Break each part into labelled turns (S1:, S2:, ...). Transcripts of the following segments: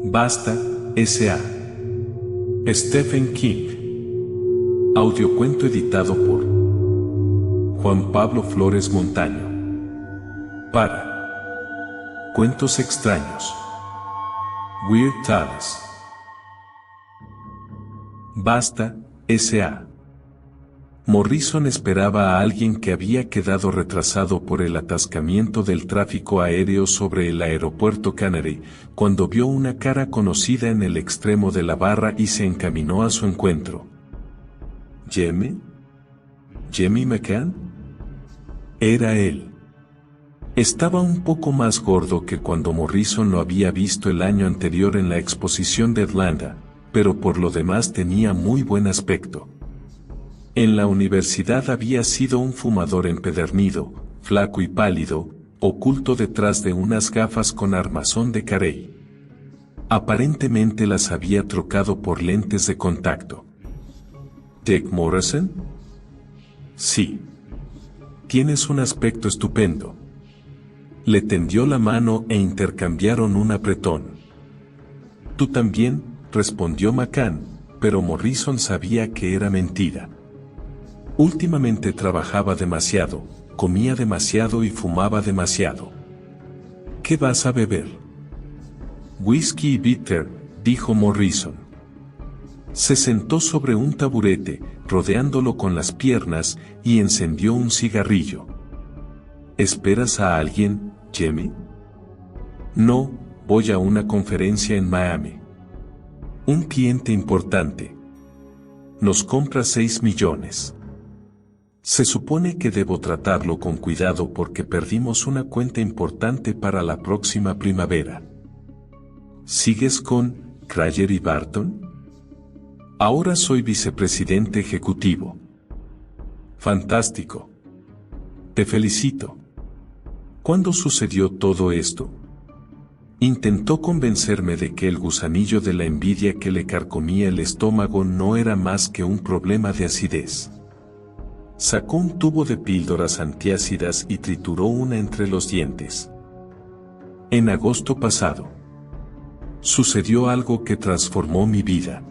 S1: Basta, S.A. Stephen King. Audiocuento editado por Juan Pablo Flores Montaño. Para Cuentos Extraños. Weird Tales. Basta, S.A. Morrison esperaba a alguien que había quedado retrasado por el atascamiento del tráfico aéreo sobre el aeropuerto Canary, cuando vio una cara conocida en el extremo de la barra y se encaminó a su encuentro. ¿Jimmy? ¿Jimmy McCann? Era él. Estaba un poco más gordo que cuando Morrison lo había visto el año anterior en la exposición de Atlanta, pero por lo demás tenía muy buen aspecto. En la universidad había sido un fumador empedernido, flaco y pálido, oculto detrás de unas gafas con armazón de carey. Aparentemente las había trocado por lentes de contacto. ¿Dick Morrison? Sí. Tienes un aspecto estupendo. Le tendió la mano e intercambiaron un apretón. Tú también, respondió McCann, pero Morrison sabía que era mentira. Últimamente trabajaba demasiado, comía demasiado y fumaba demasiado. ¿Qué vas a beber? Whisky y bitter, dijo Morrison. Se sentó sobre un taburete, rodeándolo con las piernas, y encendió un cigarrillo. ¿Esperas a alguien, Jimmy? No, voy a una conferencia en Miami. Un cliente importante. Nos compra 6 millones. Se supone que debo tratarlo con cuidado porque perdimos una cuenta importante para la próxima primavera. ¿Sigues con Krager y Barton? Ahora soy vicepresidente ejecutivo. Fantástico. Te felicito. ¿Cuándo sucedió todo esto? Intentó convencerme de que el gusanillo de la envidia que le carcomía el estómago no era más que un problema de acidez. Sacó un tubo de píldoras antiácidas y trituró una entre los dientes. En agosto pasado, sucedió algo que transformó mi vida.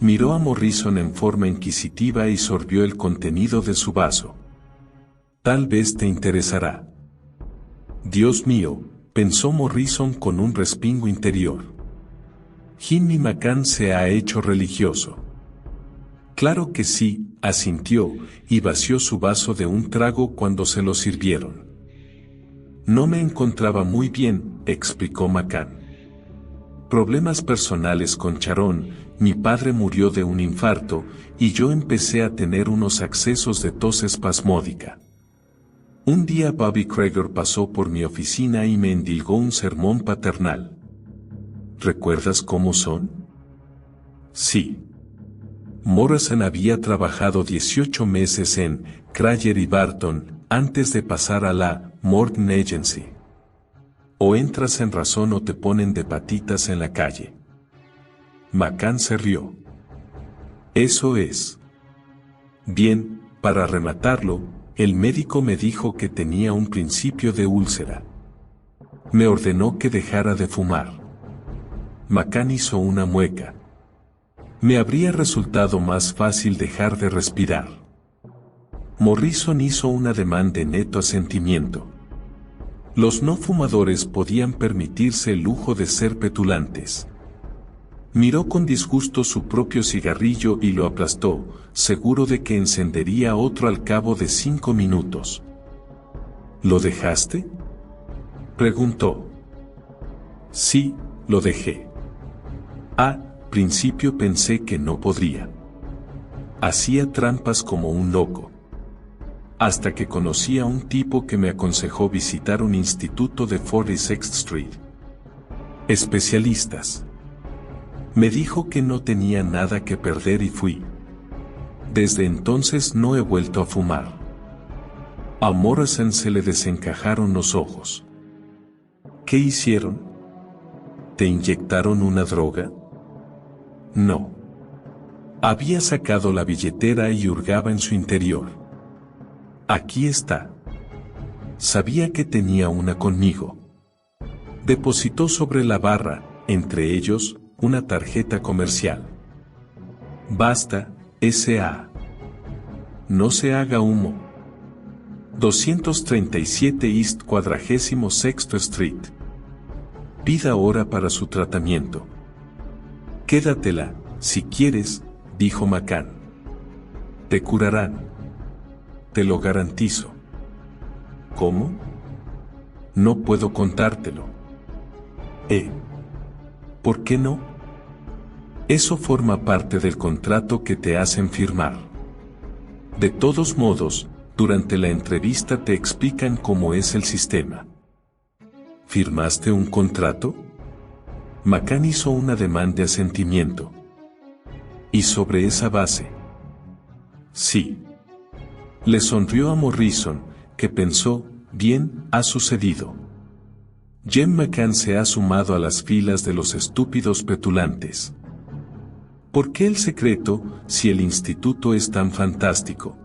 S1: Miró a Morrison en forma inquisitiva y sorbió el contenido de su vaso. Tal vez te interesará. Dios mío, pensó Morrison con un respingo interior. Jimmy McCann se ha hecho religioso. Claro que sí, asintió, y vació su vaso de un trago cuando se lo sirvieron. No me encontraba muy bien, explicó McCann. Problemas personales con Sharon, mi padre murió de un infarto, y yo empecé a tener unos accesos de tos espasmódica. Un día Bobby Krager pasó por mi oficina y me endilgó un sermón paternal. ¿Recuerdas cómo son? Sí. Morrison había trabajado 18 meses en Krager y Barton, antes de pasar a la Morton Agency. O entras en razón o te ponen de patitas en la calle. McCann se rió. Eso es. Bien, para rematarlo, el médico me dijo que tenía un principio de úlcera. Me ordenó que dejara de fumar. McCann hizo una mueca. Me habría resultado más fácil dejar de respirar. Morrison hizo un ademán de neto asentimiento. Los no fumadores podían permitirse el lujo de ser petulantes. Miró con disgusto su propio cigarrillo y lo aplastó, seguro de que encendería otro al cabo de 5 minutos. ¿Lo dejaste? Preguntó. Sí, lo dejé. Principio pensé que no podría. Hacía trampas como un loco. Hasta que conocí a un tipo que me aconsejó visitar un instituto de 46th Street. Especialistas. Me dijo que no tenía nada que perder y fui. Desde entonces no he vuelto a fumar. A Morrison se le desencajaron los ojos. ¿Qué hicieron? ¿Te inyectaron una droga? No. Había sacado la billetera y hurgaba en su interior. Aquí está. Sabía que tenía una conmigo. Depositó sobre la barra, entre ellos, una tarjeta comercial. Basta, S.A. No se haga humo. 237 East 46th Street. Pida hora para su tratamiento. Quédatela, si quieres, dijo McCann. Te curarán. Te lo garantizo. ¿Cómo? No puedo contártelo. ¿Por qué no? Eso forma parte del contrato que te hacen firmar. De todos modos, durante la entrevista te explican cómo es el sistema. ¿Firmaste un contrato? McCann hizo un ademán de asentimiento. ¿Y sobre esa base? Sí. Le sonrió a Morrison, que pensó, bien, ha sucedido. Jem McCann se ha sumado a las filas de los estúpidos petulantes. ¿Por qué el secreto, si el instituto es tan fantástico?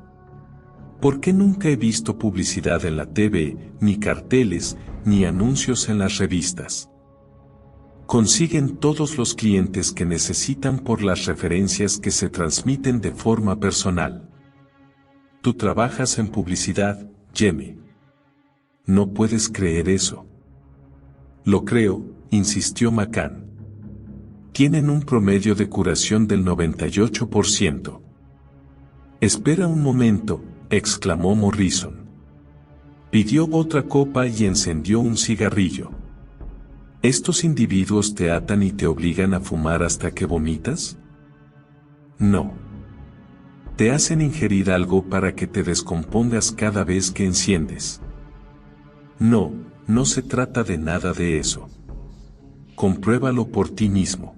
S1: ¿Por qué nunca he visto publicidad en la TV, ni carteles, ni anuncios en las revistas? Consiguen todos los clientes que necesitan por las referencias que se transmiten de forma personal. Tú trabajas en publicidad, Jemmy. No puedes creer eso. Lo creo, insistió McCann. Tienen un promedio de curación del 98%. Espera un momento, exclamó Morrison. Pidió otra copa y encendió un cigarrillo. ¿Estos individuos te atan y te obligan a fumar hasta que vomitas? No. Te hacen ingerir algo para que te descompongas cada vez que enciendes. No, no se trata de nada de eso. Compruébalo por ti mismo.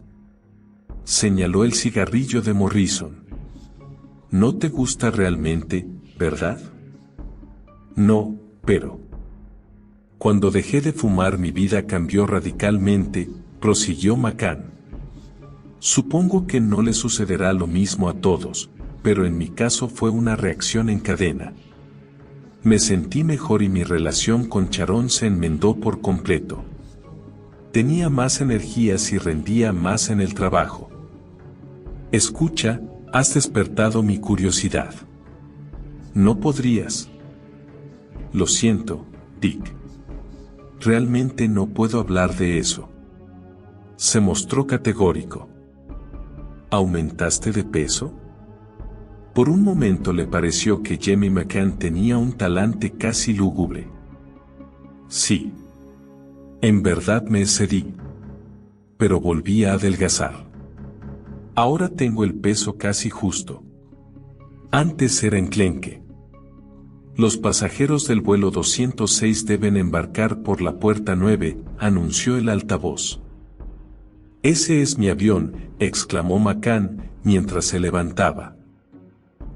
S1: Señaló el cigarrillo de Morrison. No te gusta realmente, ¿verdad? No, pero... Cuando dejé de fumar mi vida cambió radicalmente, prosiguió McCann. Supongo que no le sucederá lo mismo a todos, pero en mi caso fue una reacción en cadena. Me sentí mejor y mi relación con Sharon se enmendó por completo. Tenía más energías y rendía más en el trabajo. Escucha, has despertado mi curiosidad. No podrías. Lo siento, Dick. Realmente no puedo hablar de eso. Se mostró categórico. ¿Aumentaste de peso? Por un momento le pareció que Jemmy McCann tenía un talante casi lúgubre. Sí. En verdad me excedí. Pero volví a adelgazar. Ahora tengo el peso casi justo. Antes era enclenque. Los pasajeros del vuelo 206 deben embarcar por la puerta 9, anunció el altavoz. Ese es mi avión, exclamó McCann, mientras se levantaba.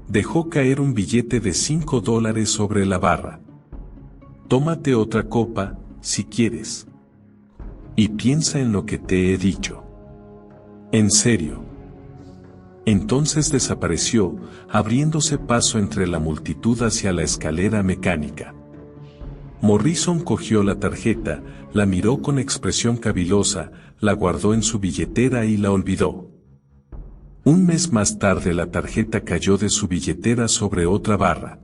S1: Dejó caer un billete de $5 sobre la barra. Tómate otra copa, si quieres. Y piensa en lo que te he dicho. En serio. Entonces desapareció, abriéndose paso entre la multitud hacia la escalera mecánica. Morrison cogió la tarjeta, la miró con expresión cavilosa, la guardó en su billetera y la olvidó. Un mes más tarde la tarjeta cayó de su billetera sobre otra barra.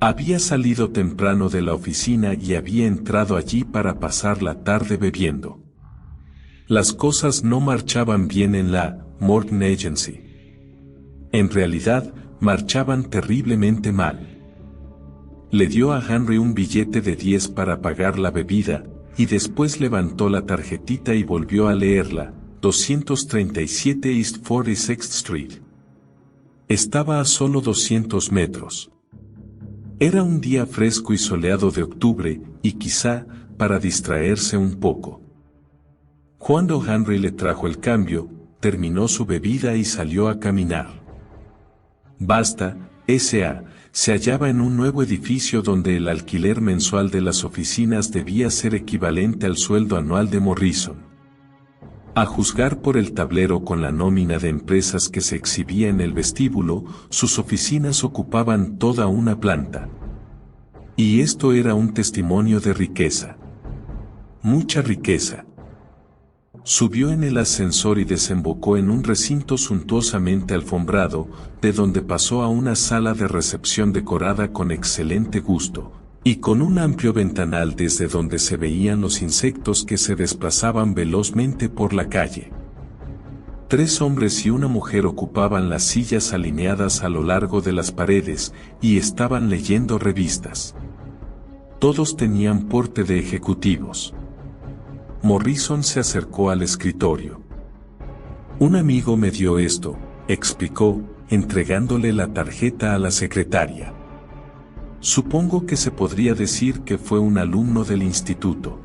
S1: Había salido temprano de la oficina y había entrado allí para pasar la tarde bebiendo. Las cosas no marchaban bien en la Morgan Agency. En realidad, marchaban terriblemente mal. Le dio a Henry un billete de 10 para pagar la bebida, y después levantó la tarjetita y volvió a leerla, 237 East 46th Street. Estaba a solo 200 metros. Era un día fresco y soleado de octubre, y quizá, para distraerse un poco. Cuando Henry le trajo el cambio, terminó su bebida y salió a caminar. Basta, S.A., se hallaba en un nuevo edificio donde el alquiler mensual de las oficinas debía ser equivalente al sueldo anual de Morrison. A juzgar por el tablero con la nómina de empresas que se exhibía en el vestíbulo, sus oficinas ocupaban toda una planta. Y esto era un testimonio de riqueza. Mucha riqueza. Subió en el ascensor y desembocó en un recinto suntuosamente alfombrado, de donde pasó a una sala de recepción decorada con excelente gusto, y con un amplio ventanal desde donde se veían los insectos que se desplazaban velozmente por la calle. 3 hombres y una mujer ocupaban las sillas alineadas a lo largo de las paredes, y estaban leyendo revistas. Todos tenían porte de ejecutivos. Morrison se acercó al escritorio. Un amigo me dio esto, explicó, entregándole la tarjeta a la secretaria. Supongo que se podría decir que fue un alumno del instituto.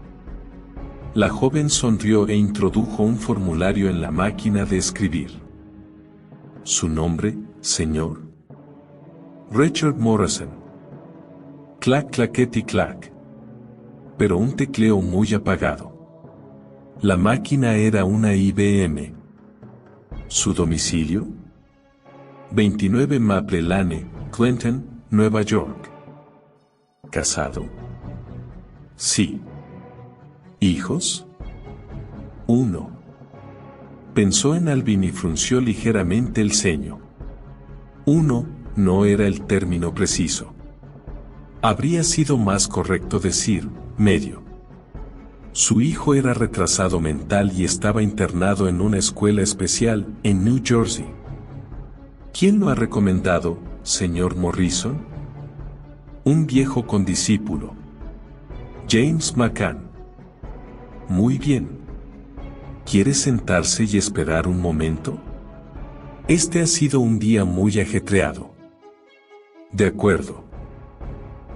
S1: La joven sonrió e introdujo un formulario en la máquina de escribir. ¿Su nombre, señor? Richard Morrison. Clac claqueti clac. Pero un tecleo muy apagado. La máquina era una IBM. ¿Su domicilio? 29 Maple Lane, Clinton, Nueva York. ¿Casado? Sí. ¿Hijos? 1. Pensó en Alvin y frunció ligeramente el ceño. 1 no era el término preciso. Habría sido más correcto decir, medio. Su hijo era retrasado mental y estaba internado en una escuela especial en New Jersey. ¿Quién lo ha recomendado, señor Morrison? Un viejo condiscípulo. James McCann. Muy bien. ¿Quiere sentarse y esperar un momento? Este ha sido un día muy ajetreado. De acuerdo.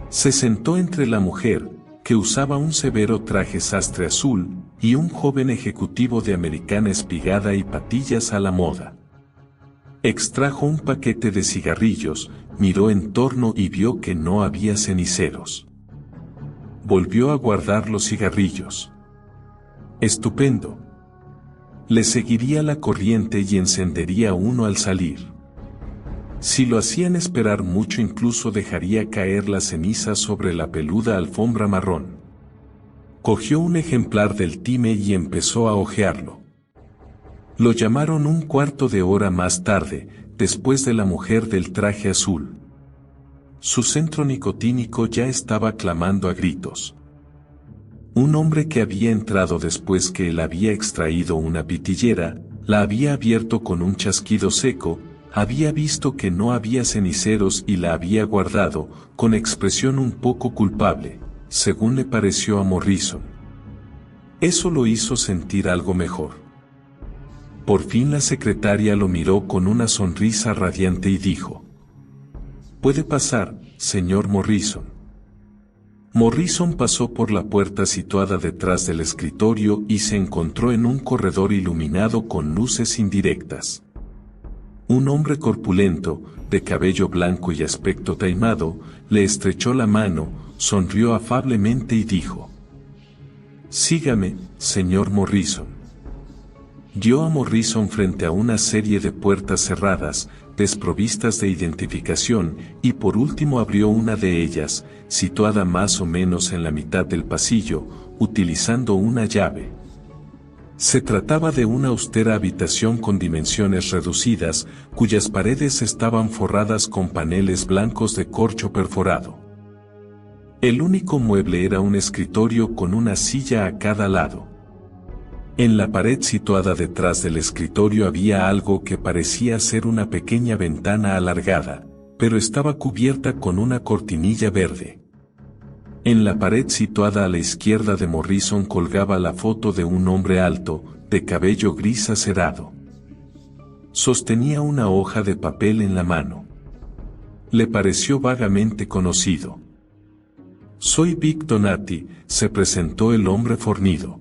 S1: Se sentó entre la mujer, que usaba un severo traje sastre azul, y un joven ejecutivo de americana espigada y patillas a la moda. Extrajo un paquete de cigarrillos, miró en torno y vio que no había ceniceros. Volvió a guardar los cigarrillos. Estupendo. Le seguiría la corriente y encendería uno al salir. Si lo hacían esperar mucho, incluso dejaría caer la ceniza sobre la peluda alfombra marrón. Cogió un ejemplar del Time y empezó a hojearlo. Lo llamaron un cuarto de hora más tarde, después de la mujer del traje azul. Su centro nicotínico ya estaba clamando a gritos. Un hombre que había entrado después que él había extraído una pitillera, la había abierto con un chasquido seco, había visto que no había ceniceros y la había guardado, con expresión un poco culpable, según le pareció a Morrison. Eso lo hizo sentir algo mejor. Por fin la secretaria lo miró con una sonrisa radiante y dijo: «Puede pasar, señor Morrison». Morrison pasó por la puerta situada detrás del escritorio y se encontró en un corredor iluminado con luces indirectas. Un hombre corpulento, de cabello blanco y aspecto taimado, le estrechó la mano, sonrió afablemente y dijo: «Sígame, señor Morrison». Guió a Morrison frente a una serie de puertas cerradas, desprovistas de identificación, y por último abrió una de ellas, situada más o menos en la mitad del pasillo, utilizando una llave. Se trataba de una austera habitación con dimensiones reducidas, cuyas paredes estaban forradas con paneles blancos de corcho perforado. El único mueble era un escritorio con una silla a cada lado. En la pared situada detrás del escritorio había algo que parecía ser una pequeña ventana alargada, pero estaba cubierta con una cortinilla verde. En la pared situada a la izquierda de Morrison colgaba la foto de un hombre alto, de cabello gris acerado. Sostenía una hoja de papel en la mano. Le pareció vagamente conocido. «Soy Vic Donati», se presentó el hombre fornido.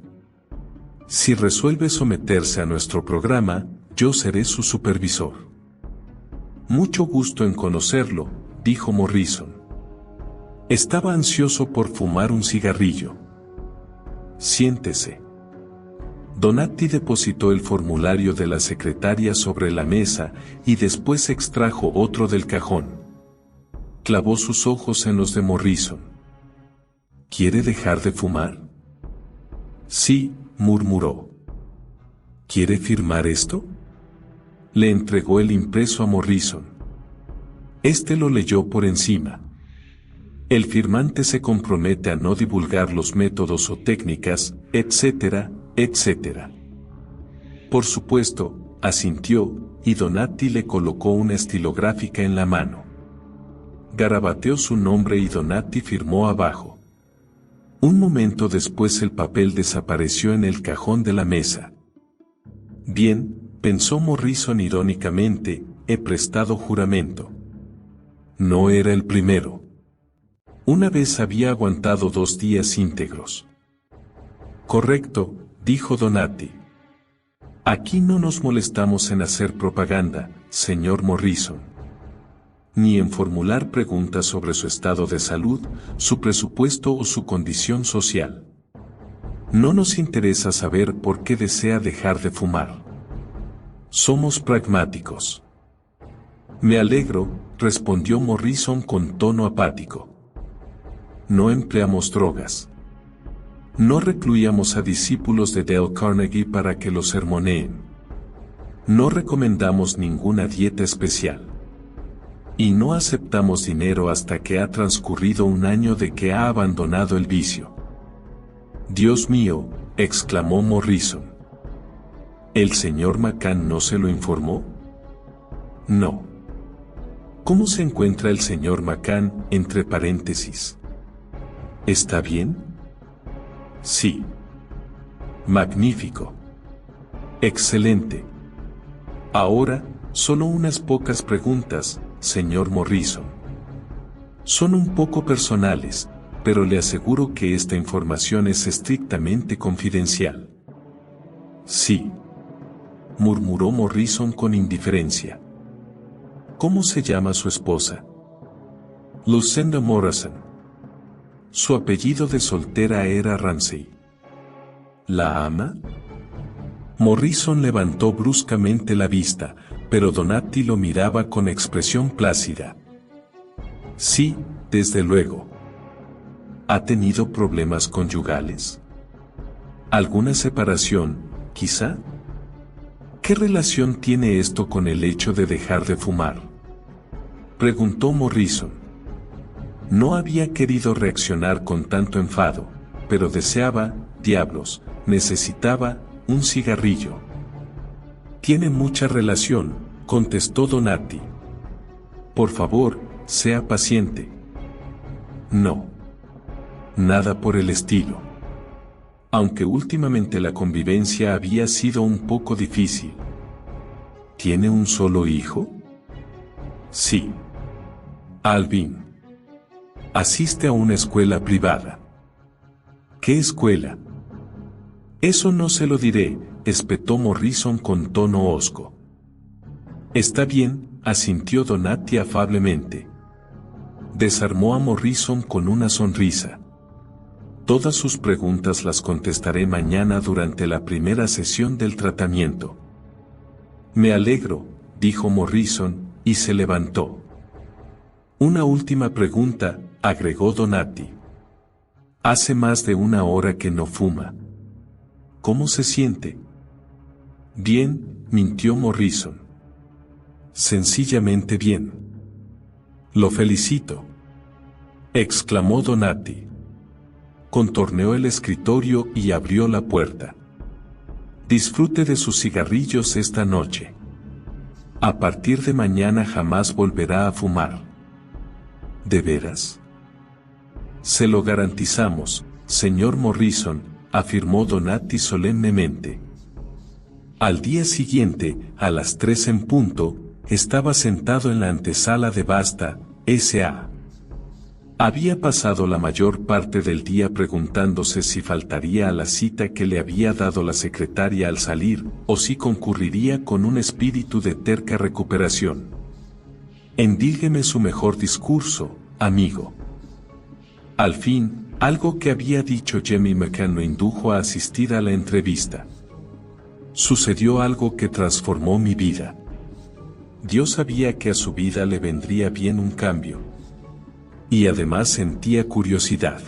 S1: «Si resuelve someterse a nuestro programa, yo seré su supervisor». «Mucho gusto en conocerlo», dijo Morrison. Estaba ansioso por fumar un cigarrillo. «Siéntese». Donati depositó el formulario de la secretaria sobre la mesa y después extrajo otro del cajón. Clavó sus ojos en los de Morrison. «¿Quiere dejar de fumar?» «Sí», murmuró. ¿Quiere firmar esto? Le entregó el impreso a Morrison. Este lo leyó por encima. El firmante se compromete a no divulgar los métodos o técnicas, etcétera, etcétera. Por supuesto, asintió, y Donati le colocó una estilográfica en la mano. Garabateó su nombre y Donati firmó abajo. Un momento después el papel desapareció en el cajón de la mesa. Bien, pensó Morrison irónicamente, he prestado juramento. No era el primero. Una vez había aguantado 2 días íntegros. Correcto, dijo Donati. Aquí no nos molestamos en hacer propaganda, señor Morrison. Ni en formular preguntas sobre su estado de salud, su presupuesto o su condición social. No nos interesa saber por qué desea dejar de fumar. Somos pragmáticos. Me alegro, respondió Morrison con tono apático. No empleamos drogas. No recluíamos a discípulos de Dale Carnegie para que los sermoneen. No recomendamos ninguna dieta especial. Y no aceptamos dinero hasta que ha transcurrido 1 año de que ha abandonado el vicio. Dios mío, exclamó Morrison. ¿El señor McCann no se lo informó? No. ¿Cómo se encuentra el señor McCann, entre paréntesis? ¿Está bien? Sí. Magnífico. Excelente. Ahora, solo unas pocas preguntas, señor Morrison. Son un poco personales, pero le aseguro que esta información es estrictamente confidencial. Sí. Murmuró Morrison con indiferencia. ¿Cómo se llama su esposa? Lucinda Morrison. Su apellido de soltera era Ramsey. ¿La ama? Morrison levantó bruscamente la vista, pero Donati lo miraba con expresión plácida. Sí, desde luego. ¿Ha tenido problemas conyugales? ¿Alguna separación, quizá? ¿Qué relación tiene esto con el hecho de dejar de fumar? Preguntó Morrison. No había querido reaccionar con tanto enfado, pero deseaba, diablos, necesitaba, un cigarrillo. Tiene mucha relación, contestó Donati. Por favor, sea paciente. No. Nada por el estilo. Aunque últimamente la convivencia había sido un poco difícil. ¿Tiene un solo hijo? Sí. Alvin. Asiste a una escuela privada. ¿Qué escuela? Eso no se lo diré, espetó Morrison con tono hosco. Está bien, asintió Donati afablemente. Desarmó a Morrison con una sonrisa. Todas sus preguntas las contestaré mañana durante la primera sesión del tratamiento. Me alegro, dijo Morrison, y se levantó. Una última pregunta, agregó Donati. Hace más de 1 hora que no fuma. ¿Cómo se siente? Bien, mintió Morrison. Sencillamente bien. Lo felicito. Exclamó Donati. Contorneó el escritorio y abrió la puerta. Disfrute de sus cigarrillos esta noche. A partir de mañana jamás volverá a fumar. ¿De veras? Se lo garantizamos, señor Morrison, afirmó Donati solemnemente. Al día siguiente, a las 3 en punto, estaba sentado en la antesala de Basta, S.A. Había pasado la mayor parte del día preguntándose si faltaría a la cita que le había dado la secretaria al salir, o si concurriría con un espíritu de terca recuperación. Endígueme su mejor discurso, amigo. Al fin, algo que había dicho Jemmy McCann lo indujo a asistir a la entrevista. Sucedió algo que transformó mi vida. Dios sabía que a su vida le vendría bien un cambio. Y además sentía curiosidad.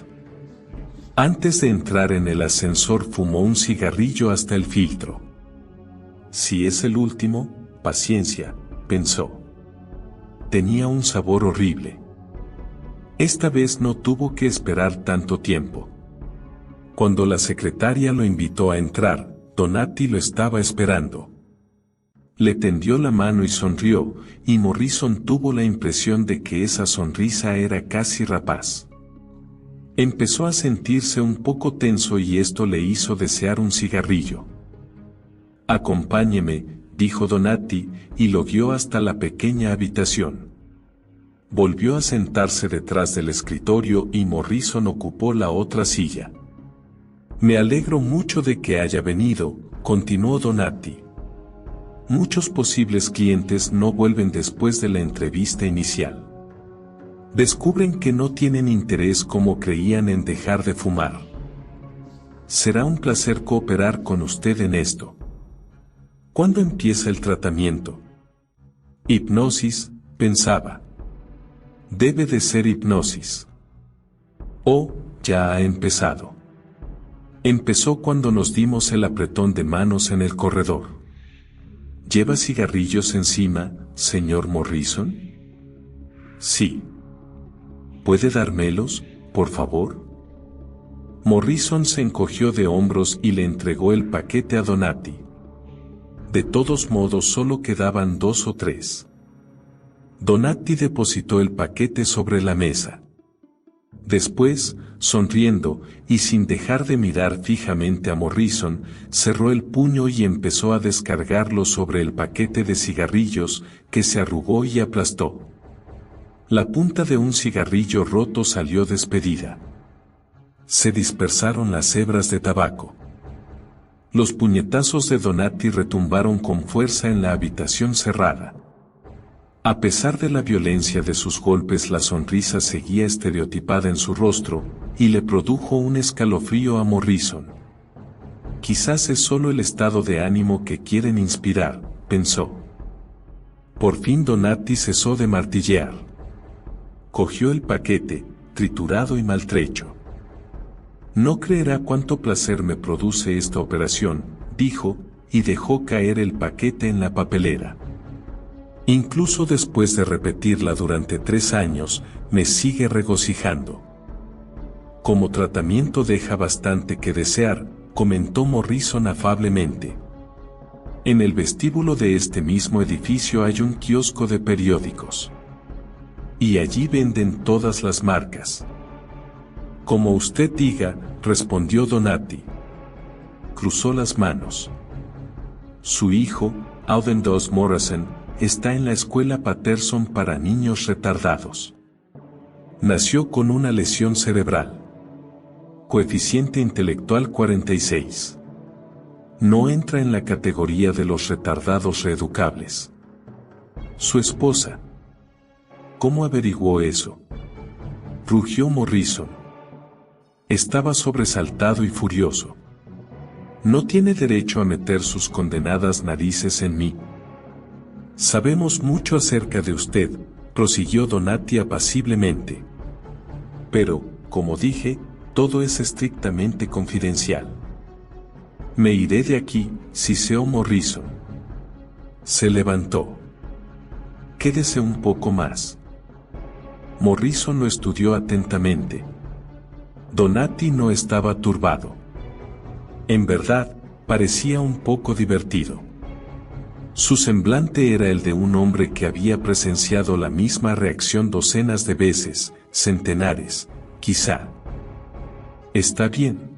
S1: Antes de entrar en el ascensor fumó un cigarrillo hasta el filtro. Si es el último, paciencia, pensó. Tenía un sabor horrible. Esta vez no tuvo que esperar tanto tiempo. Cuando la secretaria lo invitó a entrar, Donati lo estaba esperando. Le tendió la mano y sonrió, y Morrison tuvo la impresión de que esa sonrisa era casi rapaz. Empezó a sentirse un poco tenso y esto le hizo desear un cigarrillo. «Acompáñeme», dijo Donati, y lo guió hasta la pequeña habitación. Volvió a sentarse detrás del escritorio y Morrison ocupó la otra silla. «Me alegro mucho de que haya venido», continuó Donati. «Muchos posibles clientes no vuelven después de la entrevista inicial. Descubren que no tienen interés como creían en dejar de fumar. Será un placer cooperar con usted en esto». «¿Cuándo empieza el tratamiento?» «Hipnosis», pensaba. «Debe de ser hipnosis». «Oh, ya ha empezado». Empezó cuando nos dimos el apretón de manos en el corredor. «¿Lleva cigarrillos encima, señor Morrison?» «Sí». «¿Puede dármelos, por favor?» Morrison se encogió de hombros y le entregó el paquete a Donati. De todos modos solo quedaban 2 o 3. Donati depositó el paquete sobre la mesa. Después, sonriendo, y sin dejar de mirar fijamente a Morrison, cerró el puño y empezó a descargarlo sobre el paquete de cigarrillos, que se arrugó y aplastó. La punta de un cigarrillo roto salió despedida. Se dispersaron las hebras de tabaco. Los puñetazos de Donati retumbaron con fuerza en la habitación cerrada. A pesar de la violencia de sus golpes, la sonrisa seguía estereotipada en su rostro, y le produjo un escalofrío a Morrison. «Quizás es solo el estado de ánimo que quieren inspirar», pensó. Por fin Donati cesó de martillear. Cogió el paquete, triturado y maltrecho. «No creerá cuánto placer me produce esta operación», dijo, y dejó caer el paquete en la papelera. «Incluso después de repetirla durante 3 años, me sigue regocijando». «Como tratamiento deja bastante que desear», comentó Morrison afablemente. «En el vestíbulo de este mismo edificio hay un kiosco de periódicos. Y allí venden todas las marcas». «Como usted diga», respondió Donati. Cruzó las manos. Su hijo, Auden Dos Morrison, está en la escuela Patterson para niños retardados. Nació con una lesión cerebral. Coeficiente intelectual 46. No entra en la categoría de los retardados reeducables. Su esposa. ¿Cómo averiguó eso?, rugió Morrison. Estaba sobresaltado y furioso. «No tiene derecho a meter sus condenadas narices en mí». «Sabemos mucho acerca de usted», prosiguió Donati apaciblemente. «Pero, como dije, todo es estrictamente confidencial. Me iré de aquí», siseó Morrison. Se levantó. «Quédese un poco más». Morrison lo estudió atentamente. Donati no estaba turbado. En verdad, parecía un poco divertido. Su semblante era el de un hombre que había presenciado la misma reacción docenas de veces, centenares, quizá. «Está bien.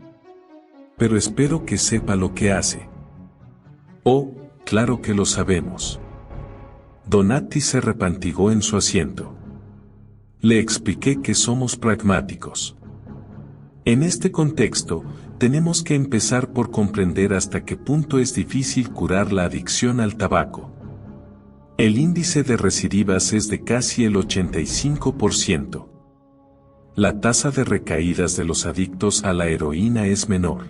S1: Pero espero que sepa lo que hace». «Oh, claro que lo sabemos». Donati se repantigó en su asiento. «Le expliqué que somos pragmáticos. En este contexto, tenemos que empezar por comprender hasta qué punto es difícil curar la adicción al tabaco. El índice de recidivas es de casi el 85%. La tasa de recaídas de los adictos a la heroína es menor.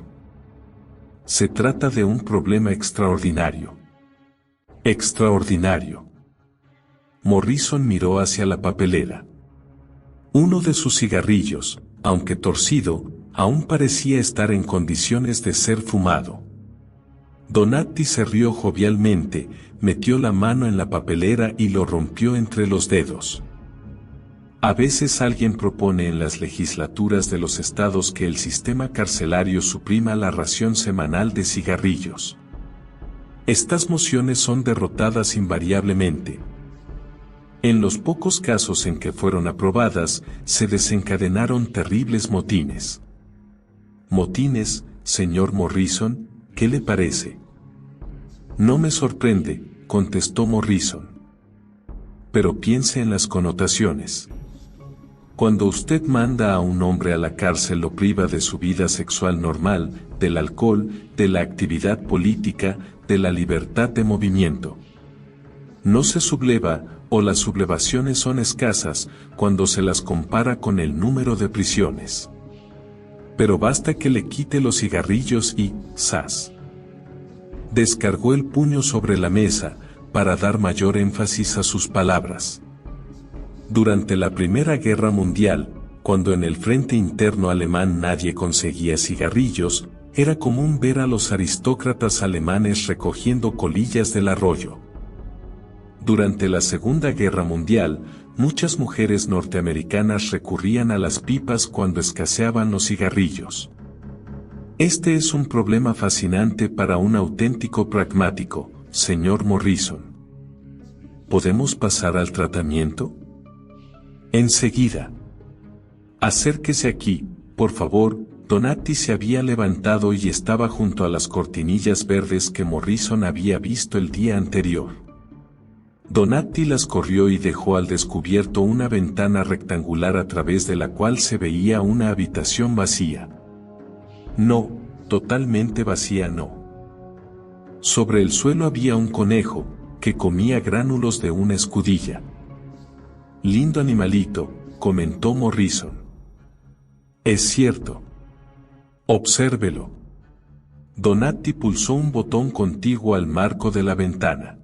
S1: Se trata de un problema extraordinario». «Extraordinario». Morrison miró hacia la papelera. Uno de sus cigarrillos, aunque torcido, aún parecía estar en condiciones de ser fumado. Donatti se rió jovialmente, metió la mano en la papelera y lo rompió entre los dedos. A veces alguien propone en las legislaturas de los estados que el sistema carcelario suprima la ración semanal de cigarrillos. Estas mociones son derrotadas invariablemente. En los pocos casos en que fueron aprobadas, se desencadenaron terribles motines. Motines, señor Morrison, ¿qué le parece? No me sorprende, contestó Morrison. Pero piense en las connotaciones. Cuando usted manda a un hombre a la cárcel lo priva de su vida sexual normal, del alcohol, de la actividad política, de la libertad de movimiento. No se subleva, o las sublevaciones son escasas, cuando se las compara con el número de prisiones. Pero basta que le quite los cigarrillos y, ¡zas! Descargó el puño sobre la mesa, para dar mayor énfasis a sus palabras. Durante la Primera Guerra Mundial, cuando en el frente interno alemán nadie conseguía cigarrillos, era común ver a los aristócratas alemanes recogiendo colillas del arroyo. Durante la Segunda Guerra Mundial, muchas mujeres norteamericanas recurrían a las pipas cuando escaseaban los cigarrillos. Este es un problema fascinante para un auténtico pragmático, señor Morrison. ¿Podemos pasar al tratamiento? Enseguida. Acérquese aquí, por favor. Donatti se había levantado y estaba junto a las cortinillas verdes que Morrison había visto el día anterior. Donatti las corrió y dejó al descubierto una ventana rectangular a través de la cual se veía una habitación vacía. No, totalmente vacía no. Sobre el suelo había un conejo, que comía gránulos de una escudilla. Lindo animalito, comentó Morrison. Es cierto. Obsérvelo. Donatti pulsó un botón contiguo al marco de la ventana.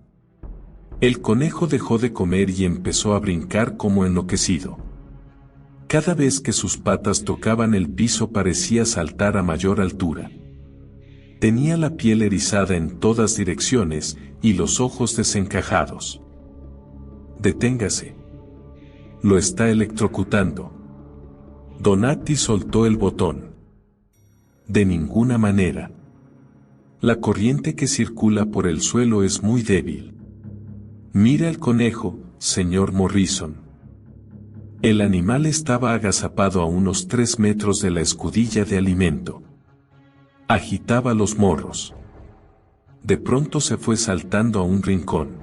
S1: El conejo dejó de comer y empezó a brincar como enloquecido. Cada vez que sus patas tocaban el piso parecía saltar a mayor altura. Tenía la piel erizada en todas direcciones y los ojos desencajados. Deténgase. Lo está electrocutando. Donatti soltó el botón. De ninguna manera. La corriente que circula por el suelo es muy débil. Mira el conejo, señor Morrison. El animal estaba agazapado a unos 3 metros de la escudilla de alimento. Agitaba los morros. De pronto se fue saltando a un rincón.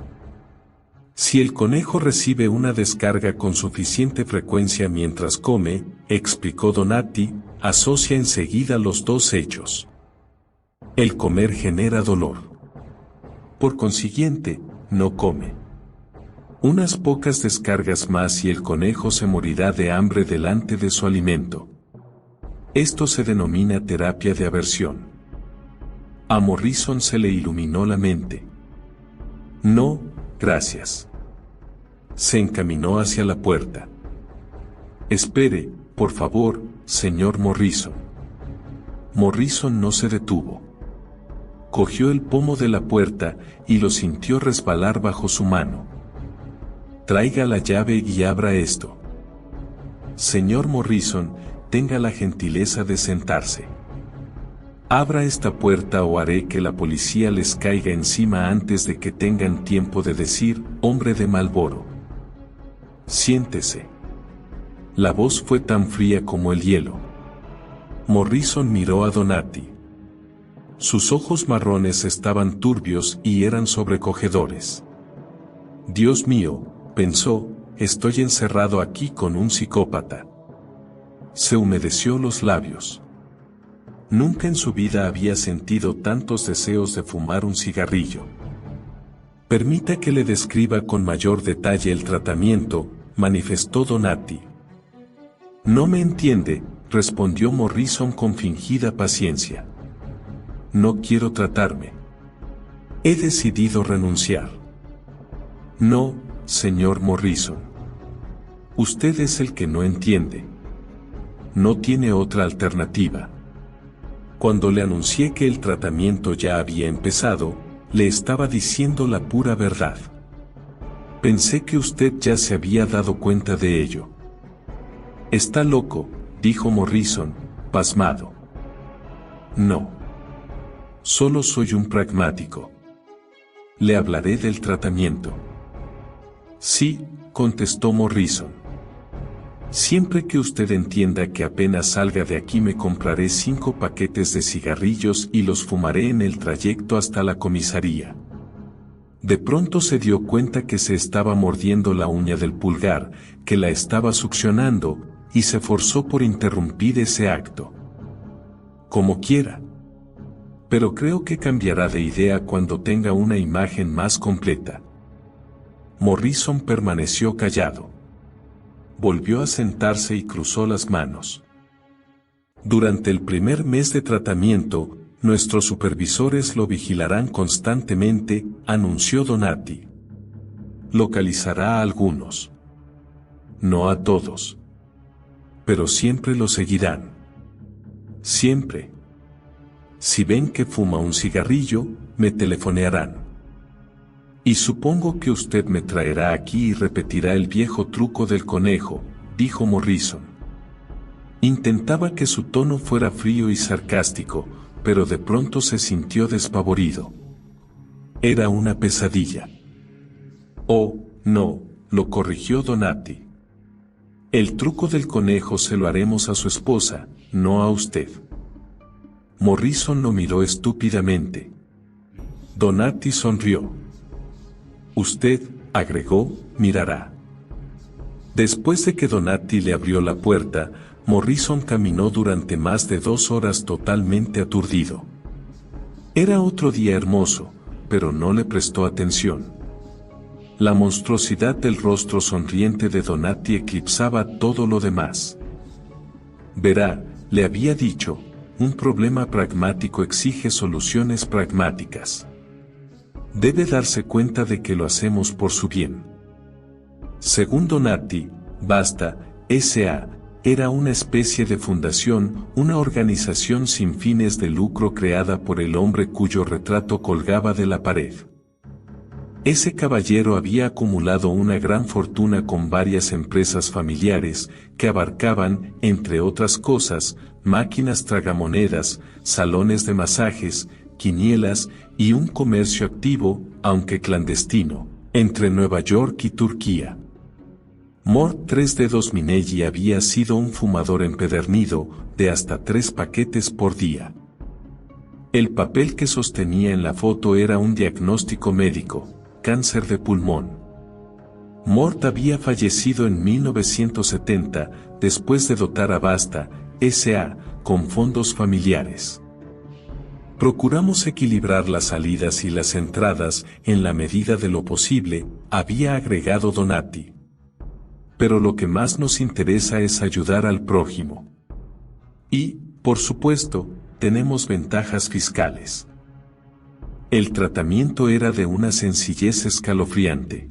S1: Si el conejo recibe una descarga con suficiente frecuencia mientras come, explicó Donatti, asocia enseguida los dos hechos. El comer genera dolor. Por consiguiente, no come. Unas pocas descargas más y el conejo se morirá de hambre delante de su alimento. Esto se denomina terapia de aversión. A Morrison se le iluminó la mente. No, gracias. Se encaminó hacia la puerta. Espere, por favor, señor Morrison. Morrison no se detuvo. Cogió el pomo de la puerta y lo sintió resbalar bajo su mano. Traiga la llave y abra esto. Señor Morrison, tenga la gentileza de sentarse. Abra esta puerta o haré que la policía les caiga encima antes de que tengan tiempo de decir, hombre de Marlboro. Siéntese. La voz fue tan fría como el hielo. Morrison miró a Donatti. Sus ojos marrones estaban turbios y eran sobrecogedores. Dios mío, pensó, estoy encerrado aquí con un psicópata. Se humedeció los labios. Nunca en su vida había sentido tantos deseos de fumar un cigarrillo. Permita que le describa con mayor detalle el tratamiento, manifestó Donatti. No me entiende, respondió Morrison con fingida paciencia. No quiero tratarme. He decidido renunciar. No, señor Morrison. Usted es el que no entiende. No tiene otra alternativa. Cuando le anuncié que el tratamiento ya había empezado, le estaba diciendo la pura verdad. Pensé que usted ya se había dado cuenta de ello. Está loco, dijo Morrison, pasmado. No. Solo soy un pragmático. Le hablaré del tratamiento. Sí, contestó Morrison. Siempre que usted entienda que apenas salga de aquí me compraré 5 paquetes de cigarrillos y los fumaré en el trayecto hasta la comisaría. De pronto se dio cuenta que se estaba mordiendo la uña del pulgar, que la estaba succionando, y se forzó por interrumpir ese acto. Como quiera. Pero creo que cambiará de idea cuando tenga una imagen más completa. Morrison permaneció callado. Volvió a sentarse y cruzó las manos. Durante el primer mes de tratamiento, nuestros supervisores lo vigilarán constantemente, anunció Donati. Localizará a algunos. No a todos. Pero siempre lo seguirán. Siempre. Si ven que fuma un cigarrillo, me telefonearán. Y supongo que usted me traerá aquí y repetirá el viejo truco del conejo, dijo Morrison. Intentaba que su tono fuera frío y sarcástico, pero de pronto se sintió despavorido. Era una pesadilla. Oh, no, lo corrigió Donati. El truco del conejo se lo haremos a su esposa, no a usted. Morrison lo miró estúpidamente. Donati sonrió. Usted, agregó, mirará. Después de que Donati le abrió la puerta, Morrison caminó durante más de 2 horas totalmente aturdido. Era otro día hermoso, pero no le prestó atención. La monstruosidad del rostro sonriente de Donati eclipsaba todo lo demás. Verá, le había dicho, un problema pragmático exige soluciones pragmáticas. Debe darse cuenta de que lo hacemos por su bien. Según Donati, Basta, S.A., era una especie de fundación, una organización sin fines de lucro creada por el hombre cuyo retrato colgaba de la pared. Ese caballero había acumulado una gran fortuna con varias empresas familiares, que abarcaban, entre otras cosas, máquinas tragamonedas, salones de masajes, quinielas, y un comercio activo, aunque clandestino, entre Nueva York y Turquía. Mort Tres Dedos Minelli había sido un fumador empedernido, de hasta 3 paquetes por día. El papel que sostenía en la foto era un diagnóstico médico, cáncer de pulmón. Mort había fallecido en 1970, después de dotar a Basta, S.A., con fondos familiares. Procuramos equilibrar las salidas y las entradas en la medida de lo posible, había agregado Donati. Pero lo que más nos interesa es ayudar al prójimo. Y, por supuesto, tenemos ventajas fiscales. El tratamiento era de una sencillez escalofriante.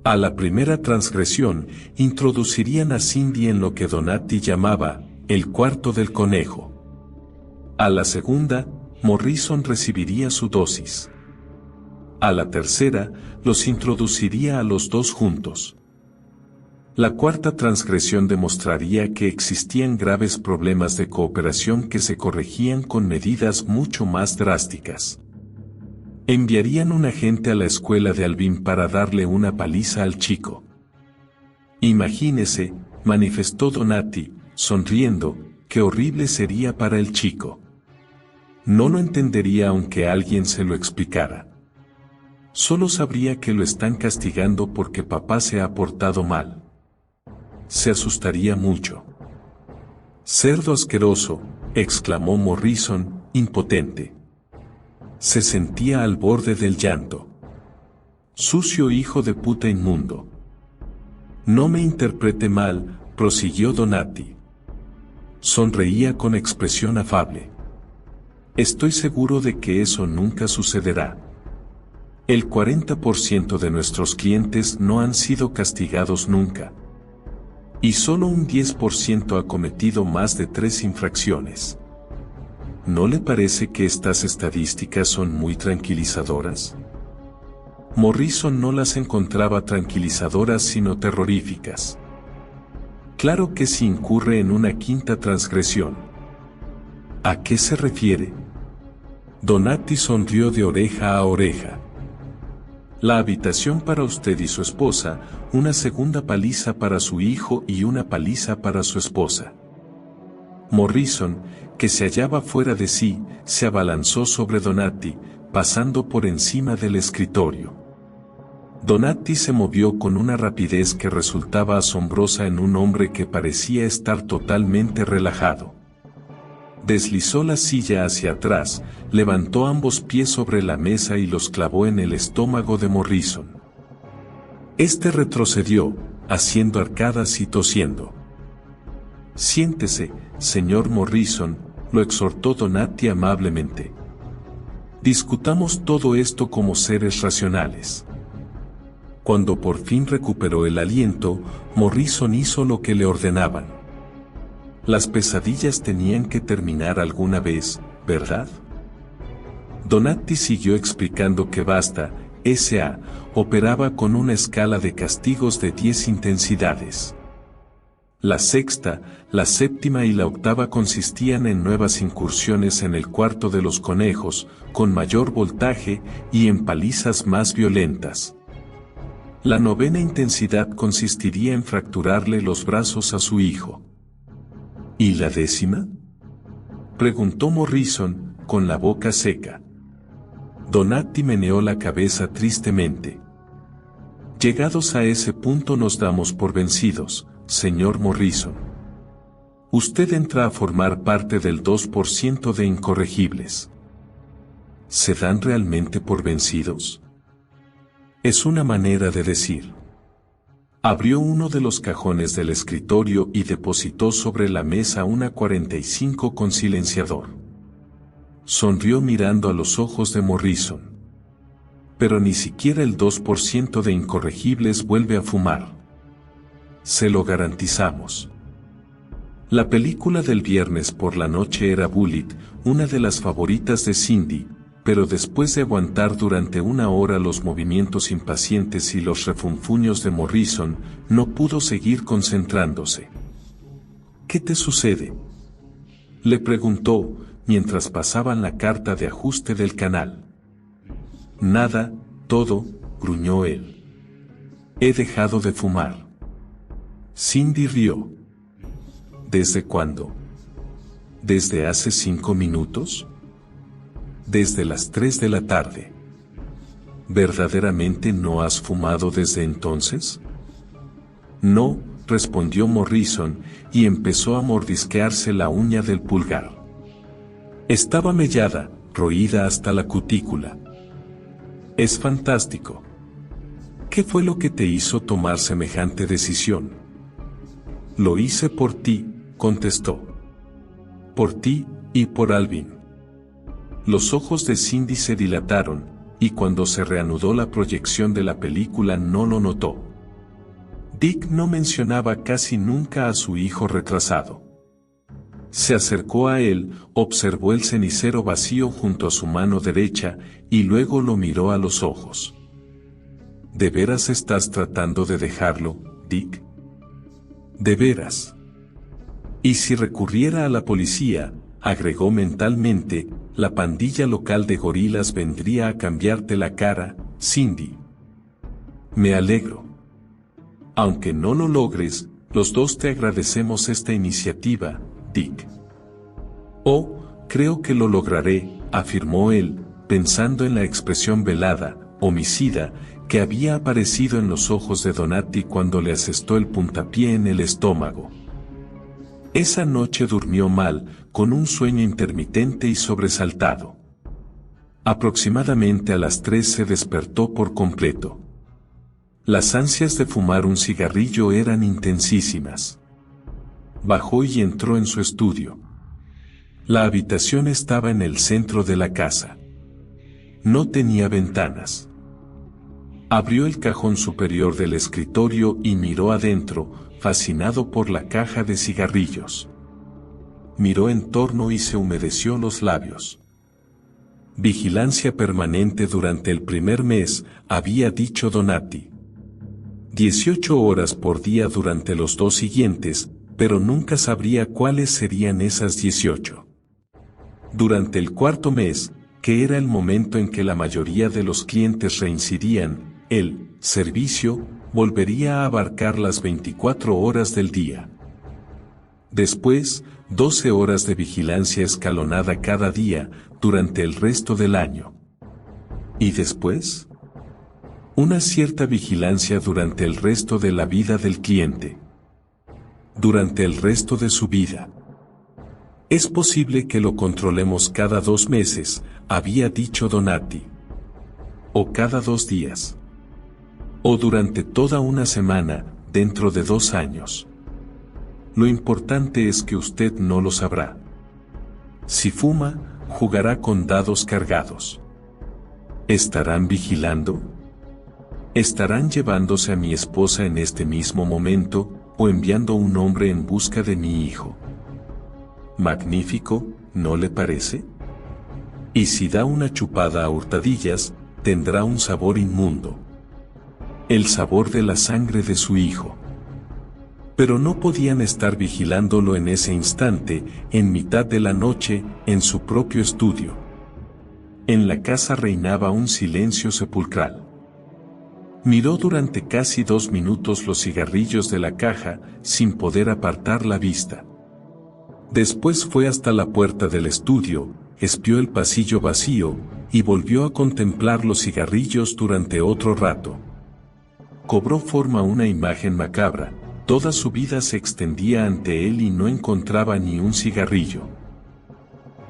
S1: A la primera transgresión, introducirían a Cindy en lo que Donati llamaba, el cuarto del conejo. A la segunda, Morrison recibiría su dosis. A la tercera, los introduciría a los dos juntos. La cuarta transgresión demostraría que existían graves problemas de cooperación que se corregían con medidas mucho más drásticas. Enviarían un agente a la escuela de Alvin para darle una paliza al chico. Imagínese, manifestó Donati, sonriendo, qué horrible sería para el chico. No lo entendería aunque alguien se lo explicara. Solo sabría que lo están castigando porque papá se ha portado mal. Se asustaría mucho. Cerdo asqueroso, exclamó Morrison, impotente. Se sentía al borde del llanto. Sucio hijo de puta inmundo. No me interprete mal, prosiguió Donati. Sonreía con expresión afable. Estoy seguro de que eso nunca sucederá. El 40% de nuestros clientes no han sido castigados nunca. Y solo un 10% ha cometido más de 3 infracciones. ¿No le parece que estas estadísticas son muy tranquilizadoras? Morrison no las encontraba tranquilizadoras sino terroríficas. Claro que sí incurre en una quinta transgresión. ¿A qué se refiere? Donati sonrió de oreja a oreja. La habitación para usted y su esposa, una segunda paliza para su hijo y una paliza para su esposa. Morrison, que se hallaba fuera de sí, se abalanzó sobre Donati, pasando por encima del escritorio. Donati se movió con una rapidez que resultaba asombrosa en un hombre que parecía estar totalmente relajado. Deslizó la silla hacia atrás, levantó ambos pies sobre la mesa y los clavó en el estómago de Morrison. Este retrocedió, haciendo arcadas y tosiendo. «Siéntese, señor Morrison», lo exhortó Donati amablemente. «Discutamos todo esto como seres racionales». Cuando por fin recuperó el aliento, Morrison hizo lo que le ordenaban. Las pesadillas tenían que terminar alguna vez, ¿verdad? Donati siguió explicando que Basta, S.A., operaba con una escala de castigos de 10 intensidades. La sexta, la séptima y la octava consistían en nuevas incursiones en el cuarto de los conejos, con mayor voltaje y en palizas más violentas. La novena intensidad consistiría en fracturarle los brazos a su hijo. ¿Y la décima?, preguntó Morrison, con la boca seca. Donati meneó la cabeza tristemente. Llegados a ese punto nos damos por vencidos, señor Morrison. Usted entra a formar parte del 2% de incorregibles. ¿Se dan realmente por vencidos? Es una manera de decir. Abrió uno de los cajones del escritorio y depositó sobre la mesa una 45 con silenciador. Sonrió mirando a los ojos de Morrison. Pero ni siquiera el 2% de incorregibles vuelve a fumar. Se lo garantizamos. La película del viernes por la noche era Bullitt, una de las favoritas de Cindy, pero después de aguantar durante una hora los movimientos impacientes y los refunfuños de Morrison, no pudo seguir concentrándose. ¿Qué te sucede?, le preguntó, mientras pasaban la carta de ajuste del canal. Nada, todo, gruñó él. He dejado de fumar. Cindy rió. ¿Desde cuándo? ¿Desde hace 5 minutos? Desde las 3 de la tarde. ¿Verdaderamente no has fumado desde entonces? No, respondió Morrison, y empezó a mordisquearse la uña del pulgar. Estaba mellada, roída hasta la cutícula. Es fantástico. ¿Qué fue lo que te hizo tomar semejante decisión? Lo hice por ti, contestó. Por ti, y por Alvin. Los ojos de Cindy se dilataron, y cuando se reanudó la proyección de la película no lo notó. Dick no mencionaba casi nunca a su hijo retrasado. Se acercó a él, observó el cenicero vacío junto a su mano derecha, y luego lo miró a los ojos. ¿De veras estás tratando de dejarlo, Dick? ¿De veras? ¿Y si recurriera a la policía?, agregó mentalmente, la pandilla local de gorilas vendría a cambiarte la cara, Cindy. Me alegro. Aunque no lo logres, los dos te agradecemos esta iniciativa, Dick. Oh, creo que lo lograré, afirmó él, pensando en la expresión velada, homicida, que había aparecido en los ojos de Donati cuando le asestó el puntapié en el estómago. Esa noche durmió mal, con un sueño intermitente y sobresaltado. Aproximadamente a las 3 se despertó por completo. Las ansias de fumar un cigarrillo eran intensísimas. Bajó y entró en su estudio. La habitación estaba en el centro de la casa. No tenía ventanas. Abrió el cajón superior del escritorio y miró adentro, fascinado por la caja de cigarrillos. miró en torno y se humedeció los labios. Vigilancia permanente durante el primer mes, había dicho Donati. 18 horas por día durante los 2 siguientes, pero nunca sabría cuáles serían esas 18. Durante el 4.º mes, que era el momento en que la mayoría de los clientes reincidían, el servicio volvería a abarcar las 24 horas del día. Después, 12 horas de vigilancia escalonada cada día, durante el resto del año. ¿Y después? Una cierta vigilancia durante el resto de la vida del cliente. Durante el resto de su vida. Es posible que lo controlemos cada 2 meses, había dicho Donati. O cada 2 días. O durante toda una semana, dentro de 2 años. Lo importante es que usted no lo sabrá. Si fuma, jugará con dados cargados. ¿Estarán vigilando? ¿Estarán llevándose a mi esposa en este mismo momento, o enviando un hombre en busca de mi hijo? Magnífico, ¿no le parece? Y si da una chupada a hurtadillas, tendrá un sabor inmundo. El sabor de la sangre de su hijo. Pero no podían estar vigilándolo en ese instante, en mitad de la noche, en su propio estudio. En la casa reinaba un silencio sepulcral. Miró durante casi 2 minutos los cigarrillos de la caja, sin poder apartar la vista. Después fue hasta la puerta del estudio, espió el pasillo vacío, y volvió a contemplar los cigarrillos durante otro rato. Cobró forma una imagen macabra. Toda su vida se extendía ante él y no encontraba ni un cigarrillo.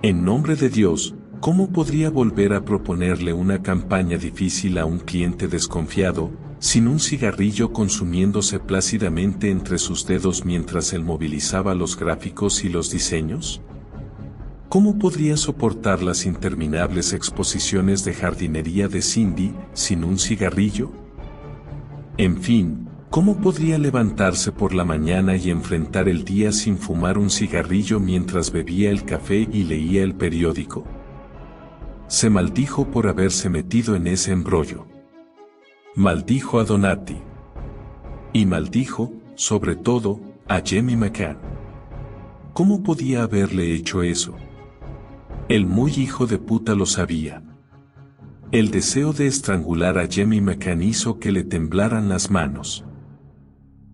S1: En nombre de Dios, ¿cómo podría volver a proponerle una campaña difícil a un cliente desconfiado, sin un cigarrillo consumiéndose plácidamente entre sus dedos mientras él movilizaba los gráficos y los diseños? ¿Cómo podría soportar las interminables exposiciones de jardinería de Cindy, sin un cigarrillo? En fin, ¿cómo podría levantarse por la mañana y enfrentar el día sin fumar un cigarrillo mientras bebía el café y leía el periódico? Se maldijo por haberse metido en ese embrollo. Maldijo a Donati. Y maldijo, sobre todo, a Jemmy McCann. ¿Cómo podía haberle hecho eso? El muy hijo de puta lo sabía. El deseo de estrangular a Jemmy McCann hizo que le temblaran las manos.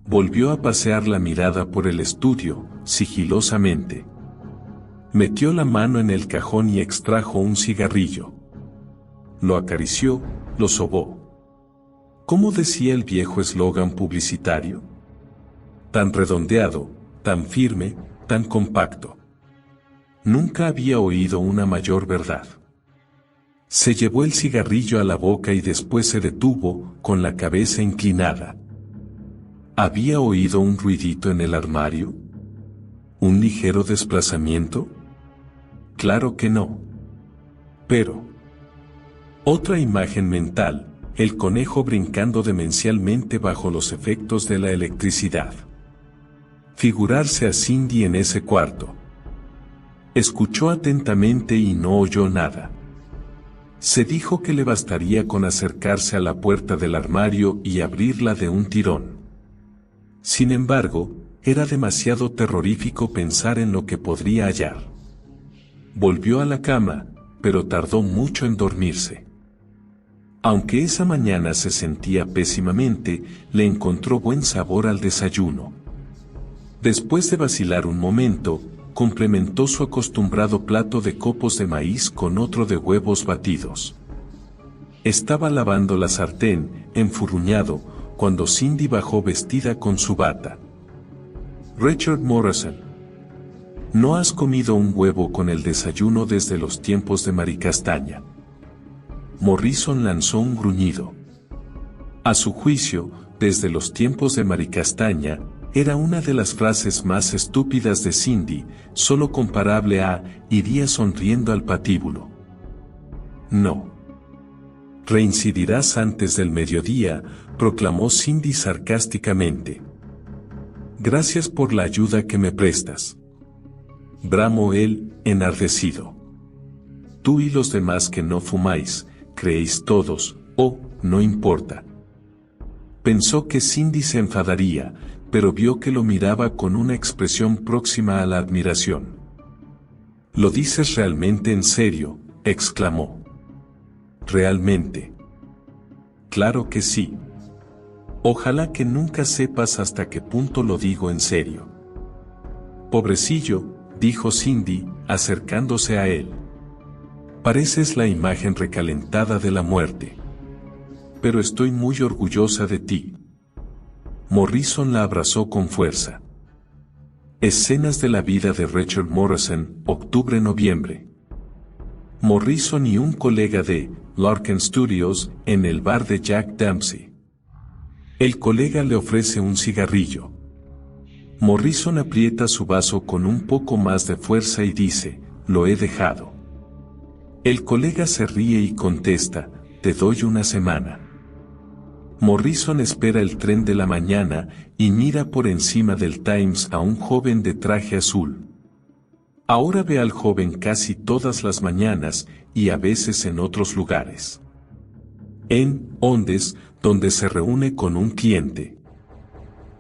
S1: Volvió a pasear la mirada por el estudio, sigilosamente. Metió la mano en el cajón y extrajo un cigarrillo. Lo acarició, lo sobó. ¿Cómo decía el viejo eslogan publicitario? Tan redondeado, tan firme, tan compacto. Nunca había oído una mayor verdad. Se llevó el cigarrillo a la boca y después se detuvo, con la cabeza inclinada. ¿Había oído un ruidito en el armario? ¿Un ligero desplazamiento? Claro que no. Pero... otra imagen mental, el conejo brincando demencialmente bajo los efectos de la electricidad. Figurarse a Cindy en ese cuarto. Escuchó atentamente y no oyó nada. Se dijo que le bastaría con acercarse a la puerta del armario y abrirla de un tirón. Sin embargo, era demasiado terrorífico pensar en lo que podría hallar. Volvió a la cama, pero tardó mucho en dormirse. Aunque esa mañana se sentía pésimamente, le encontró buen sabor al desayuno. Después de vacilar un momento, complementó su acostumbrado plato de copos de maíz con otro de huevos batidos. Estaba lavando la sartén, enfurruñado, cuando Cindy bajó vestida con su bata. Richard Morrison. ¿No has comido un huevo con el desayuno desde los tiempos de Maricastaña? Morrison lanzó un gruñido. A su juicio, desde los tiempos de Maricastaña, era una de las frases más estúpidas de Cindy, solo comparable a «iría sonriendo al patíbulo». No. Reincidirás antes del mediodía, proclamó Cindy sarcásticamente. Gracias por la ayuda que me prestas. bramó él, enardecido. Tú y los demás que no fumáis, creéis todos, oh, no importa. Pensó que Cindy se enfadaría, pero vio que lo miraba con una expresión próxima a la admiración. ¿Lo dices realmente en serio?, exclamó. ¿Realmente? Claro que sí. Ojalá que nunca sepas hasta qué punto lo digo en serio. Pobrecillo, dijo Cindy, acercándose a él. Pareces la imagen recalentada de la muerte. Pero estoy muy orgullosa de ti. Morrison la abrazó con fuerza. Escenas de la vida de Rachel Morrison, octubre-noviembre. Morrison y un colega de Larkin Studios en el bar de Jack Dempsey. El colega le ofrece un cigarrillo. Morrison aprieta su vaso con un poco más de fuerza y dice, lo he dejado. El colega se ríe y contesta, te doy una semana. Morrison espera el tren de la mañana y mira por encima del Times a un joven de traje azul. Ahora ve al joven casi todas las mañanas y a veces en otros lugares. En Ondes, donde se reúne con un cliente.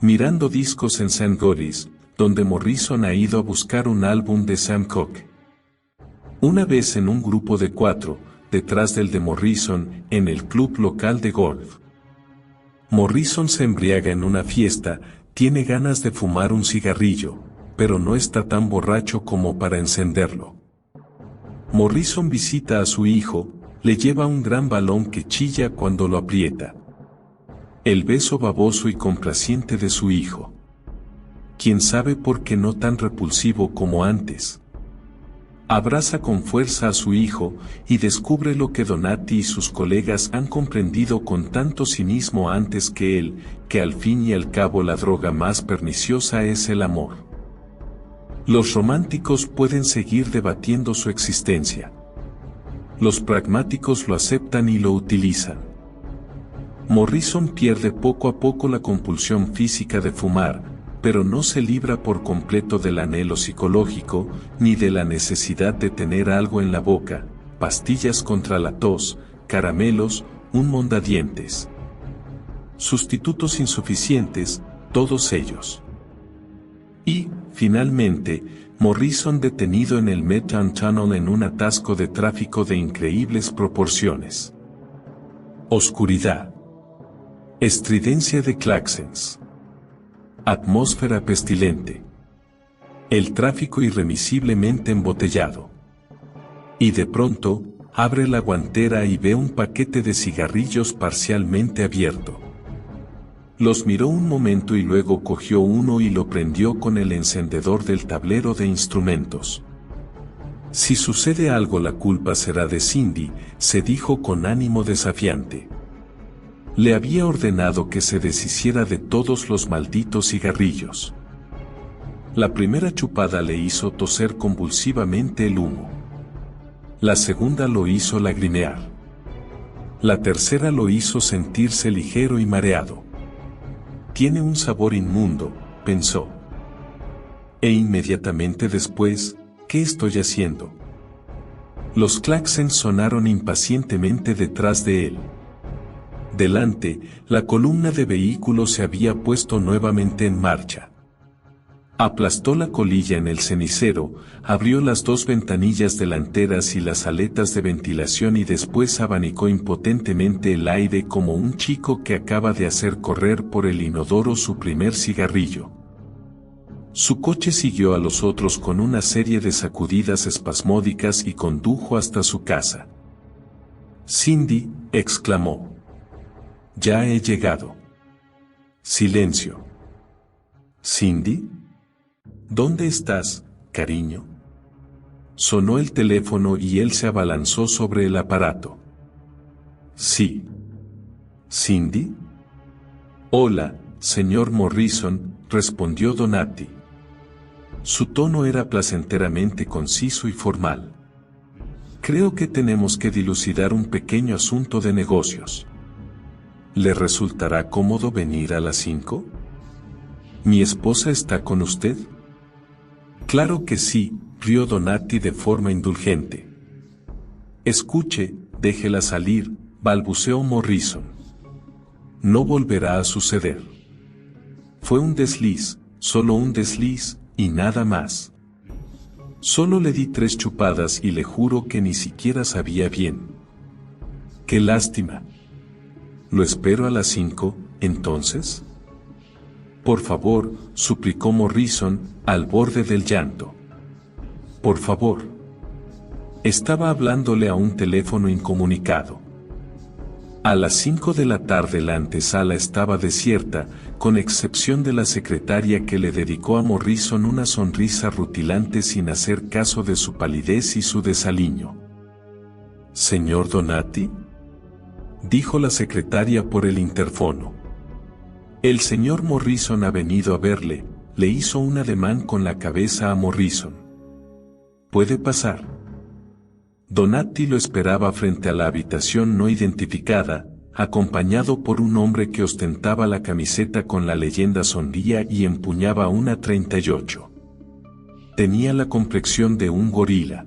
S1: Mirando discos en St. Goris, donde Morrison ha ido a buscar un álbum de Sam Cooke. Una vez en un grupo de 4, detrás del de Morrison, en el club local de golf. Morrison se embriaga en una fiesta, tiene ganas de fumar un cigarrillo, pero no está tan borracho como para encenderlo. Morrison visita a su hijo, le lleva un gran balón que chilla cuando lo aprieta. El beso baboso y complaciente de su hijo. ¿Quién sabe por qué no tan repulsivo como antes? Abraza con fuerza a su hijo y descubre lo que Donati y sus colegas han comprendido con tanto cinismo antes que él, que al fin y al cabo la droga más perniciosa es el amor. Los románticos pueden seguir debatiendo su existencia. Los pragmáticos lo aceptan y lo utilizan. Morrison pierde poco a poco la compulsión física de fumar, pero no se libra por completo del anhelo psicológico, ni de la necesidad de tener algo en la boca, pastillas contra la tos, caramelos, un mondadientes. Sustitutos insuficientes, todos ellos. Y, finalmente, Morrison detenido en el Midtown Tunnel en un atasco de tráfico de increíbles proporciones. Oscuridad. Estridencia de claxons. Atmósfera pestilente. El tráfico irremisiblemente embotellado. Y de pronto, abre la guantera y ve un paquete de cigarrillos parcialmente abierto. Los miró un momento y luego cogió uno y lo prendió con el encendedor del tablero de instrumentos. Si sucede algo, la culpa será de Cindy, se dijo con ánimo desafiante. Le había ordenado que se deshiciera de todos los malditos cigarrillos. La primera chupada le hizo toser convulsivamente el humo. La segunda lo hizo lagrimear. La tercera lo hizo sentirse ligero y mareado. Tiene un sabor inmundo, pensó. E inmediatamente después, ¿qué estoy haciendo? Los claxons sonaron impacientemente detrás de él. Delante, la columna de vehículos se había puesto nuevamente en marcha. Aplastó la colilla en el cenicero, abrió las dos ventanillas delanteras y las aletas de ventilación y después abanicó impotentemente el aire como un chico que acaba de hacer correr por el inodoro su primer cigarrillo. Su coche siguió a los otros con una serie de sacudidas espasmódicas y condujo hasta su casa. Cindy, exclamó. Ya he llegado. Silencio. ¿Cindy? ¿Dónde estás, cariño? Sonó el teléfono y él se abalanzó sobre el aparato. Sí. ¿Cindy? Hola, señor Morrison, respondió Donati. Su tono era placenteramente conciso y formal. Creo que tenemos que dilucidar un pequeño asunto de negocios. ¿Le resultará cómodo venir a las 5? ¿Mi esposa está con usted? Claro que sí, rió Donati de forma indulgente. Escuche, déjela salir, balbuceó Morrison. No volverá a suceder. Fue un desliz, solo un desliz, y nada más. Solo le di 3 chupadas y le juro que ni siquiera sabía bien. ¡Qué lástima! ¿Lo espero a las 5, entonces? Por favor, suplicó Morrison, al borde del llanto. Por favor. Estaba hablándole a un teléfono incomunicado. A las 5 de la tarde la antesala estaba desierta, con excepción de la secretaria que le dedicó a Morrison una sonrisa rutilante sin hacer caso de su palidez y su desaliño. «¿Señor Donati?», dijo la secretaria por el interfono. «El señor Morrison ha venido a verle», le hizo un ademán con la cabeza a Morrison. «¿Puede pasar?». Donati lo esperaba frente a la habitación no identificada, acompañado por un hombre que ostentaba la camiseta con la leyenda Sonría y empuñaba una 38. Tenía la complexión de un gorila.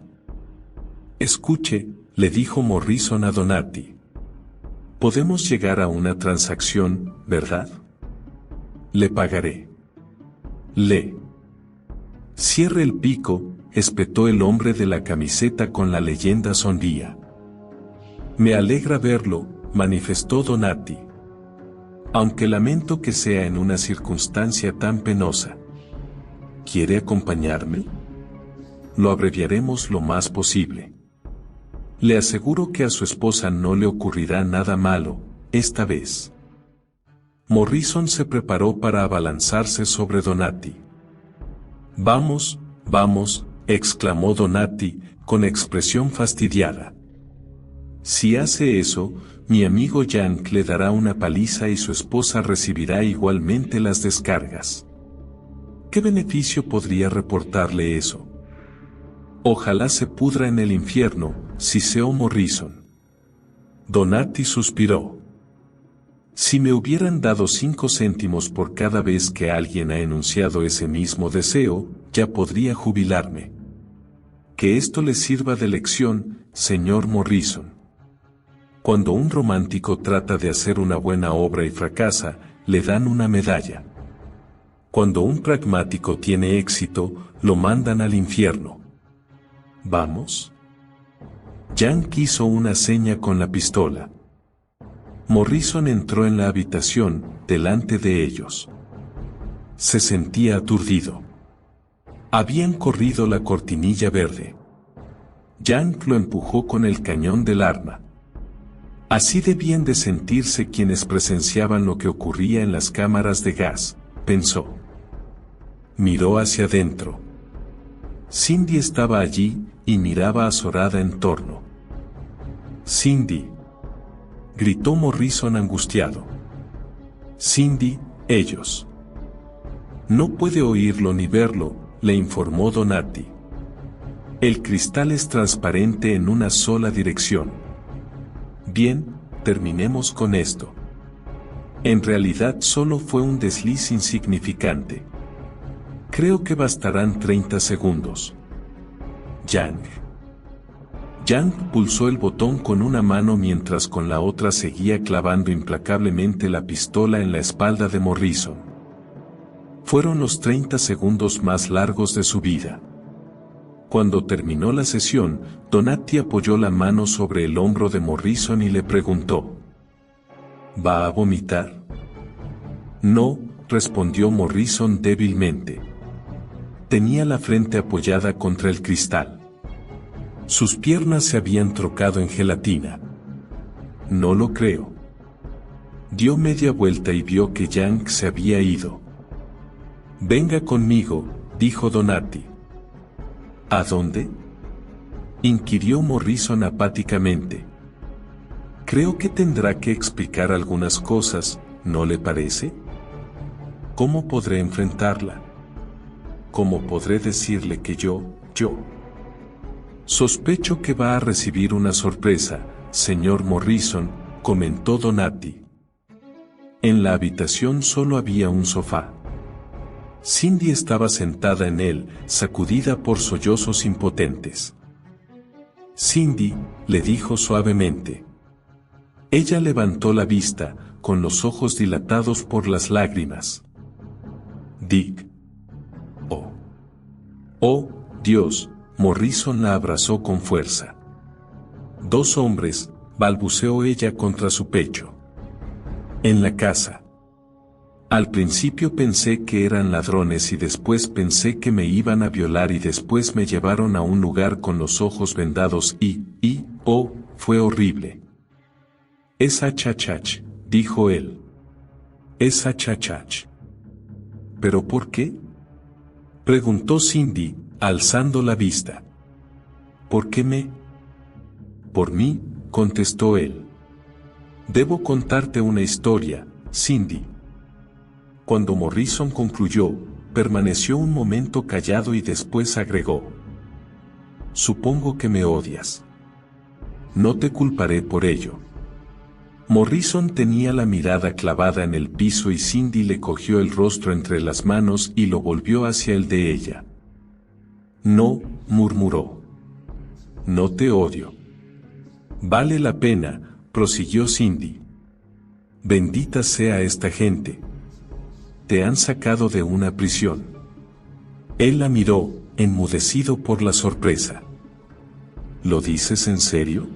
S1: «Escuche», le dijo Morrison a Donati. «Podemos llegar a una transacción, ¿verdad? Le pagaré». «Cierre el pico», espetó el hombre de la camiseta con la leyenda Sonría. «Me alegra verlo», manifestó Donati. «Aunque lamento que sea en una circunstancia tan penosa. ¿Quiere acompañarme? Lo abreviaremos lo más posible. Le aseguro que a su esposa no le ocurrirá nada malo, esta vez». Morrison se preparó para abalanzarse sobre Donati. «Vamos, vamos», exclamó Donati, con expresión fastidiada. «Si hace eso, mi amigo Yank le dará una paliza y su esposa recibirá igualmente las descargas. ¿Qué beneficio podría reportarle eso? Ojalá se pudra en el infierno», siseó Morrison. Donati suspiró. «Si me hubieran dado 5 céntimos por cada vez que alguien ha enunciado ese mismo deseo, ya podría jubilarme. Que esto le sirva de lección, señor Morrison. Cuando un romántico trata de hacer una buena obra y fracasa, le dan una medalla. Cuando un pragmático tiene éxito, lo mandan al infierno. ¿Vamos?». Yank hizo una seña con la pistola. Morrison entró en la habitación, delante de ellos. Se sentía aturdido. Habían corrido la cortinilla verde. Yank lo empujó con el cañón del arma. Así debían de sentirse quienes presenciaban lo que ocurría en las cámaras de gas, pensó. Miró hacia adentro. Cindy estaba allí, y miraba azorada en torno. «Cindy», gritó Morrison angustiado. «Cindy, ellos». «No puede oírlo ni verlo», le informó Donati. «El cristal es transparente en una sola dirección». «Bien, terminemos con esto. En realidad solo fue un desliz insignificante. Creo que bastarán 30 segundos. Yank». Yank pulsó el botón con una mano mientras con la otra seguía clavando implacablemente la pistola en la espalda de Morrison. Fueron los 30 segundos más largos de su vida. Cuando terminó la sesión, Donati apoyó la mano sobre el hombro de Morrison y le preguntó: «¿Va a vomitar?». «No», respondió Morrison débilmente. Tenía la frente apoyada contra el cristal. Sus piernas se habían trocado en gelatina. «No lo creo». Dio media vuelta y vio que Yank se había ido. «Venga conmigo», dijo Donati. «¿A dónde?», inquirió Morrison apáticamente. «Creo que tendrá que explicar algunas cosas, ¿no le parece? ¿Cómo podré enfrentarla? ¿Cómo podré decirle que yo? Sospecho que va a recibir una sorpresa, señor Morrison», comentó Donati. En la habitación solo había un sofá. Cindy estaba sentada en él, sacudida por sollozos impotentes. Cindy, le dijo suavemente. Ella levantó la vista, con los ojos dilatados por las lágrimas. Dick. Oh. Oh, Dios, Morrison la abrazó con fuerza. 2 hombres, balbuceó ella contra su pecho. En la casa. Al principio pensé que eran ladrones y después pensé que me iban a violar y después me llevaron a un lugar con los ojos vendados oh, fue horrible. Esa chachach, dijo él. Esa chachach. ¿Pero por qué? Preguntó Cindy, alzando la vista. ¿Por qué me? Por mí, contestó él. Debo contarte una historia, Cindy. Cuando Morrison concluyó, permaneció un momento callado y después agregó. Supongo que me odias. No te culparé por ello. Morrison tenía la mirada clavada en el piso y Cindy le cogió el rostro entre las manos y lo volvió hacia el de ella. No, murmuró. No te odio. Vale la pena, prosiguió Cindy. Bendita sea esta gente. Te han sacado de una prisión. Él la miró, enmudecido por la sorpresa. ¿Lo dices en serio?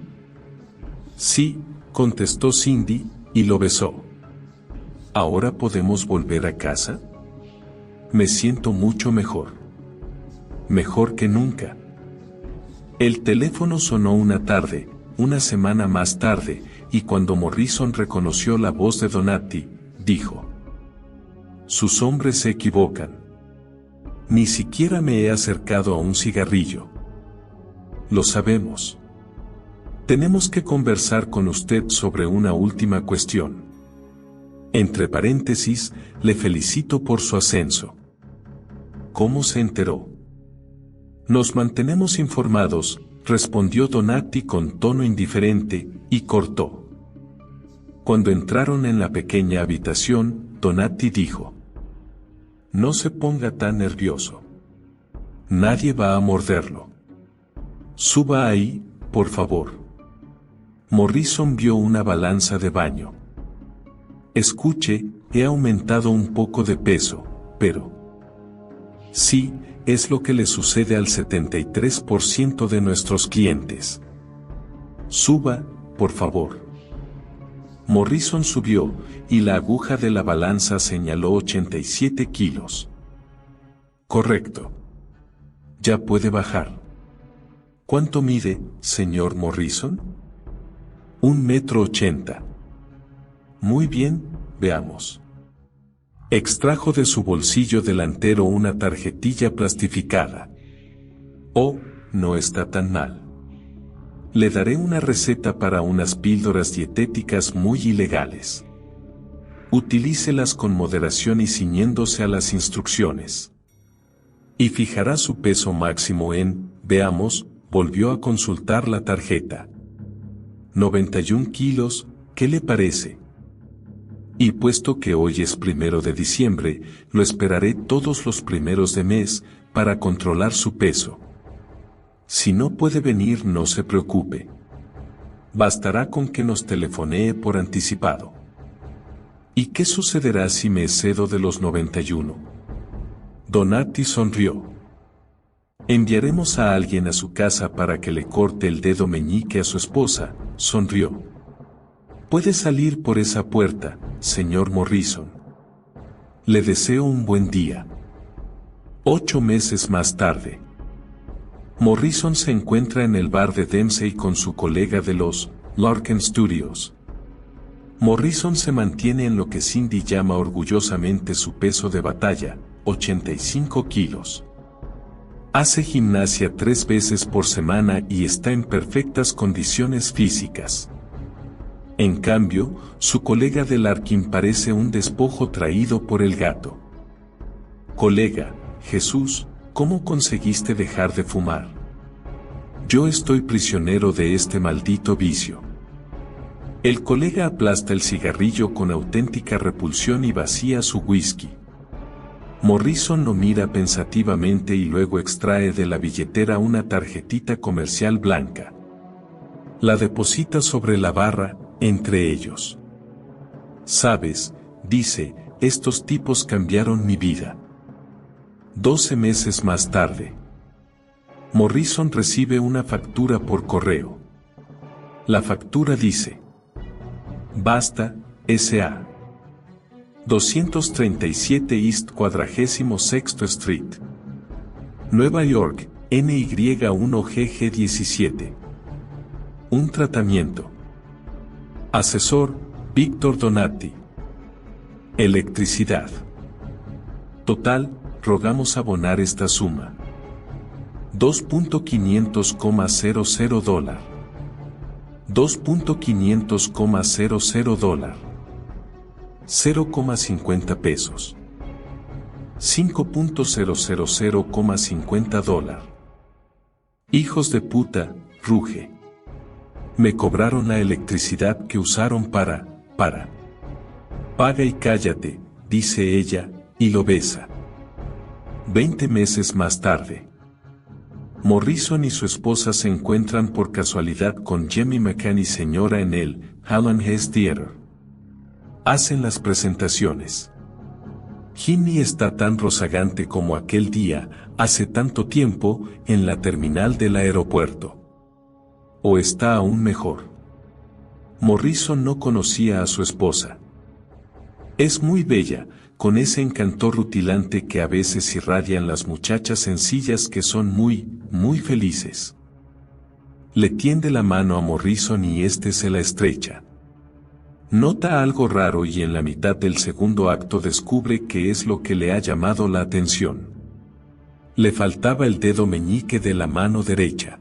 S1: Sí, contestó Cindy, y lo besó. ¿Ahora podemos volver a casa? Me siento mucho mejor. Mejor que nunca. El teléfono sonó una tarde, una semana más tarde, y cuando Morrison reconoció la voz de Donati, dijo: sus hombres se equivocan. Ni siquiera me he acercado a un cigarrillo. Lo sabemos. Tenemos que conversar con usted sobre una última cuestión. Entre paréntesis, le felicito por su ascenso. ¿Cómo se enteró? Nos mantenemos informados, respondió Donati con tono indiferente, y cortó. Cuando entraron en la pequeña habitación, Donati dijo: no se ponga tan nervioso. Nadie va a morderlo. Suba ahí, por favor. Morrison vio una balanza de baño. Escuche, he aumentado un poco de peso, pero... sí, es lo que le sucede al 73% de nuestros clientes. Suba, por favor. Morrison subió, y la aguja de la balanza señaló 87 kilos. Correcto. Ya puede bajar. ¿Cuánto mide, señor Morrison? 1,80 m. Muy bien, veamos. Extrajo de su bolsillo delantero una tarjetilla plastificada. Oh, no está tan mal. Le daré una receta para unas píldoras dietéticas muy ilegales. Utilícelas con moderación y ciñéndose a las instrucciones. Y fijará su peso máximo en, veamos, volvió a consultar la tarjeta. 91 kilos, ¿qué le parece? Y puesto que hoy es 1 de diciembre, lo esperaré todos los primeros de mes, para controlar su peso. Si no puede venir, no se preocupe. Bastará con que nos telefonee por anticipado. ¿Y qué sucederá si me excedo de los 91? Donati sonrió. Enviaremos a alguien a su casa para que le corte el dedo meñique a su esposa, sonrió. Puede salir por esa puerta, señor Morrison. Le deseo un buen día. 8 meses más tarde. Morrison se encuentra en el bar de Dempsey con su colega de los Larkin Studios. Morrison se mantiene en lo que Cindy llama orgullosamente su peso de batalla, 85 kilos. Hace gimnasia 3 veces por semana y está en perfectas condiciones físicas. En cambio, su colega de Larkin parece un despojo traído por el gato. Colega, Jesús, ¿cómo conseguiste dejar de fumar? Yo estoy prisionero de este maldito vicio. El colega aplasta el cigarrillo con auténtica repulsión y vacía su whisky. Morrison lo mira pensativamente y luego extrae de la billetera una tarjetita comercial blanca. La deposita sobre la barra, entre ellos. «Sabes», dice, «estos tipos cambiaron mi vida». 12 meses más tarde, Morrison recibe una factura por correo. La factura dice: Basta, S.A. 237 East 46th Street, Nueva York, NY1GG17. Un tratamiento. Asesor, Víctor Donati. Electricidad. Total, rogamos abonar esta suma. $2.500,00. $2.500,00. 0,50 pesos. $5.000,50. Hijos de puta, ruge. Me cobraron la electricidad que usaron para. Paga y cállate, dice ella, y lo besa. 20 meses más tarde, Morrison y su esposa se encuentran por casualidad con Jemmy McCann, señora, en el Halland Hess Theater. Hacen las presentaciones. Jimmy está tan rozagante como aquel día, hace tanto tiempo, en la terminal del aeropuerto. O está aún mejor. Morrison no conocía a su esposa. Es muy bella, con ese encanto rutilante que a veces irradian las muchachas sencillas que son muy felices. Le tiende la mano a Morrison y este se la estrecha. Nota algo raro y en la mitad del segundo acto descubre que es lo que le ha llamado la atención. Le faltaba el dedo meñique de la mano derecha.